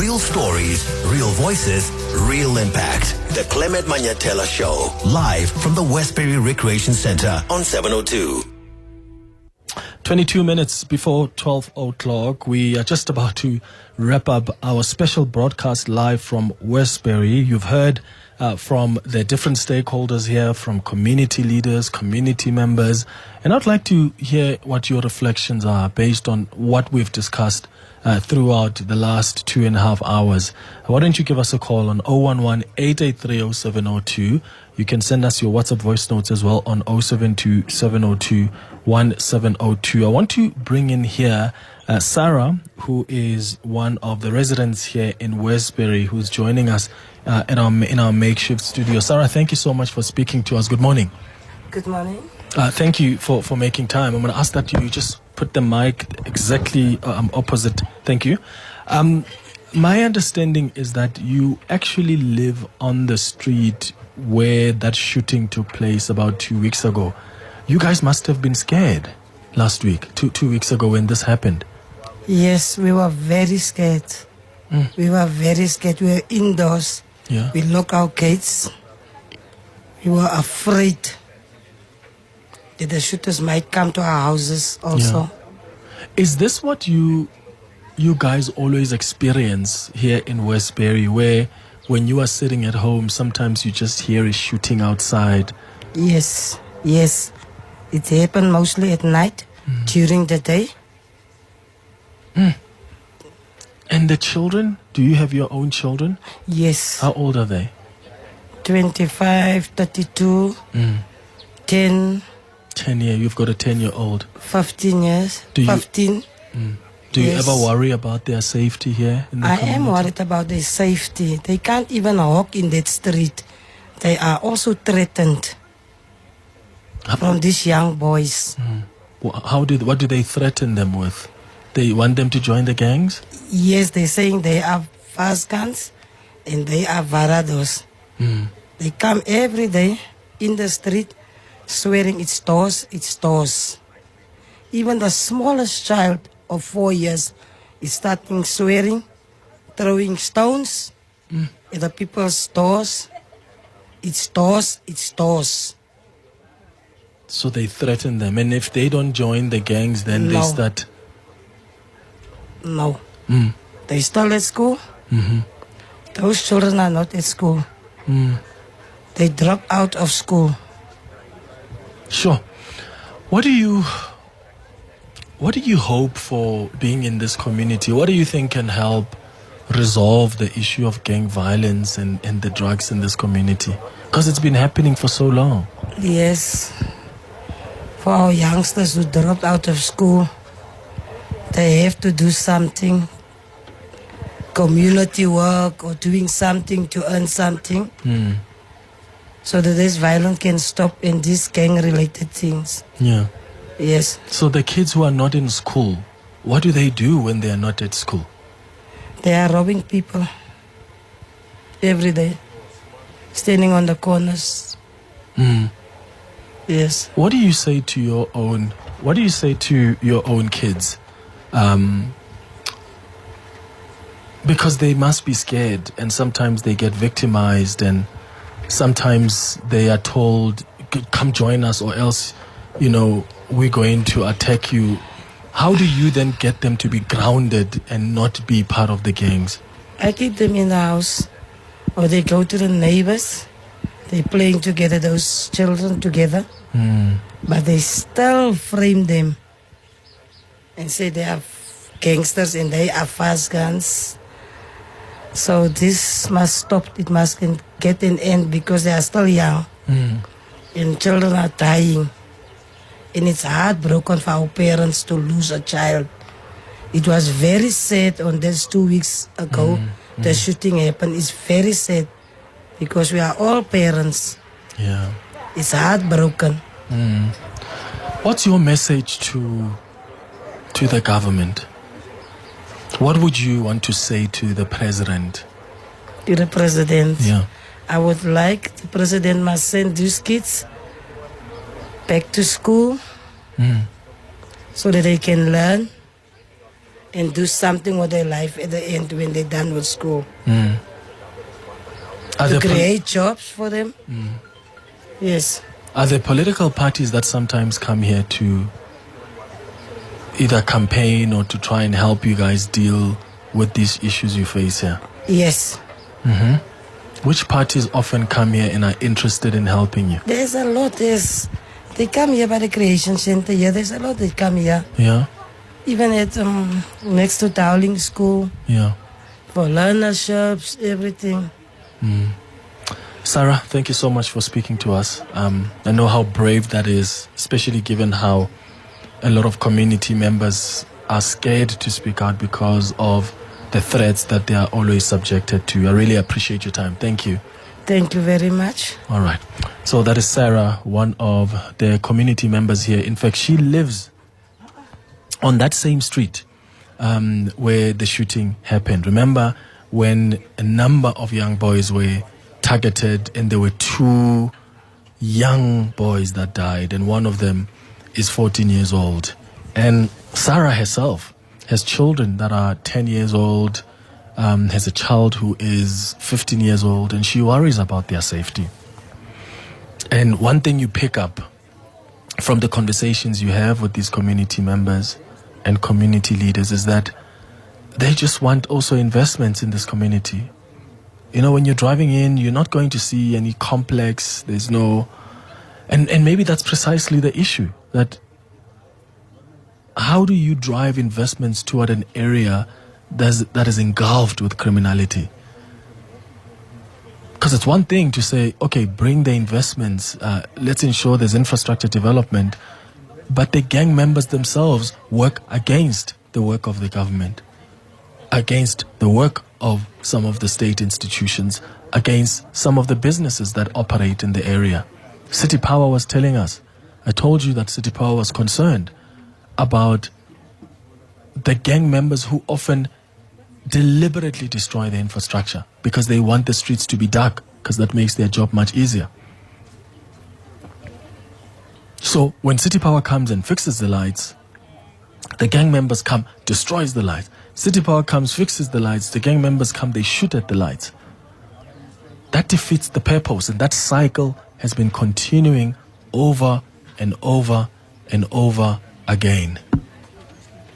Real stories, real voices, real impact. The Clement Manyathela Show, live from the Westbury Recreation Center on 702. 22 minutes before 12 o'clock, we are just about to wrap up our special broadcast live from Westbury. You've heard from the different stakeholders here, from community leaders, community members, and I'd like to hear what your reflections are based on what we've discussed throughout the last 2.5 hours. Why don't you give us a call on 011-883-0702. You can send us your WhatsApp voice notes as well on 072-702-1702. I want to bring in here Sarah, who is one of the residents here in Westbury, who's joining us in our makeshift studio. Sarah, thank you so much for speaking to us. Good morning. Good morning. Thank you for making time. I'm going to ask that you just put the mic exactly opposite. Thank you. My understanding is that you actually live on the street where that shooting took place about 2 weeks ago. You guys must have been scared last week, two weeks ago when this happened. Yes, we were very scared. We were very scared. We were indoors. Yeah. We locked our gates. We were afraid that the shooters might come to our houses also. Yeah. Is this what you guys always experience here in Westbury, where when you are sitting at home, sometimes you just hear a shooting outside? Yes, yes. It happened mostly at night, during the day. And the children? Do you have your own children? Yes. How old are they? 25, 32, 10, 10 years. You've got a 10-year-old. 15 years. Do you- 15. Do you Yes. ever worry about their safety here in the I community? am worried about their safety. They can't even walk in that street. They are also threatened from these young boys. What do they threaten them with? They want them to join the gangs? Yes, they're saying they are fast guns and they are varados. They come every day in the street swearing it's stores, it's stores. Even the smallest child of 4 years is starting swearing, throwing stones at the people's stores. It's stores, it's stores. So they threaten them. And if they don't join the gangs, then they No. start... No. They still at school. Those children are not at school. They drop out of school. Sure. What do you hope for being in this community? What do you think can help resolve the issue of gang violence and the drugs in this community? Because it's been happening for so long. Yes. For our youngsters who dropped out of school, they have to do something. Community work or doing something to earn something. So that this violence can stop and these gang-related things. Yeah. Yes. So the kids who are not in school, what do they do when they are not at school? They are robbing people every day, standing on the corners. Yes. What do you say to your own kids? Because they must be scared, and sometimes they get victimized, and sometimes they are told, come join us or else, we're going to attack you. How do you then get them to be grounded and not be part of the gangs? I keep them in the house, or they go to the neighbors. They're playing together, those children together. But they still frame them and say they are gangsters and they are fast guns. So this must stop. It must get an end because they are still young. And children are dying. And it's heartbroken for our parents to lose a child. It was very sad on this 2 weeks ago. The shooting happened. It's very sad because we are all parents. Yeah. It's heartbroken. What's your message to the government? What would you want to say to the president? To the president, Yeah. I would like the president must send these kids back to school so that they can learn and do something with their life at the end when they're done with school. Are To create jobs for them. Yes. Are there political parties that sometimes come here to either campaign or to try and help you guys deal with these issues you face here? Yes. Which parties often come here and are interested in helping you? There's a lot. They come here by the Creation Center. Yeah, there's a lot that come here. Yeah, Even at next to Dowling School yeah. for learnerships, everything. Sarah, thank you so much for speaking to us. I know how brave that is, especially given how a lot of community members are scared to speak out because of the threats that they are always subjected to. I really appreciate your time. Thank you. Thank you very much. All right. So that is Sarah, one of the community members here. In fact, she lives on that same street where the shooting happened. Remember when a number of young boys were targeted, and there were 2 young boys that died, and one of them is 14 years old. And Sarah herself has children that are 10 years old, has a child who is 15 years old, and she worries about their safety. And one thing you pick up from the conversations you have with these community members and community leaders is that they just want also investments in this community. You know, when you're driving in, you're not going to see any complex. There's no... And maybe that's precisely the issue. That how do you drive investments toward an area that is engulfed with criminality? Because it's one thing to say, okay, bring the investments, let's ensure there's infrastructure development, but the gang members themselves work against the work of the government, against the work of some of the state institutions, against some of the businesses that operate in the area. City Power was telling us, I told you that City Power was concerned about the gang members who often deliberately destroy the infrastructure because they want the streets to be dark, because that makes their job much easier. So when City Power comes and fixes the lights, the gang members come, destroys the lights. City Power comes, fixes the lights. The gang members come, they shoot at the lights. That defeats the purpose, and that cycle has been continuing over and over and over again.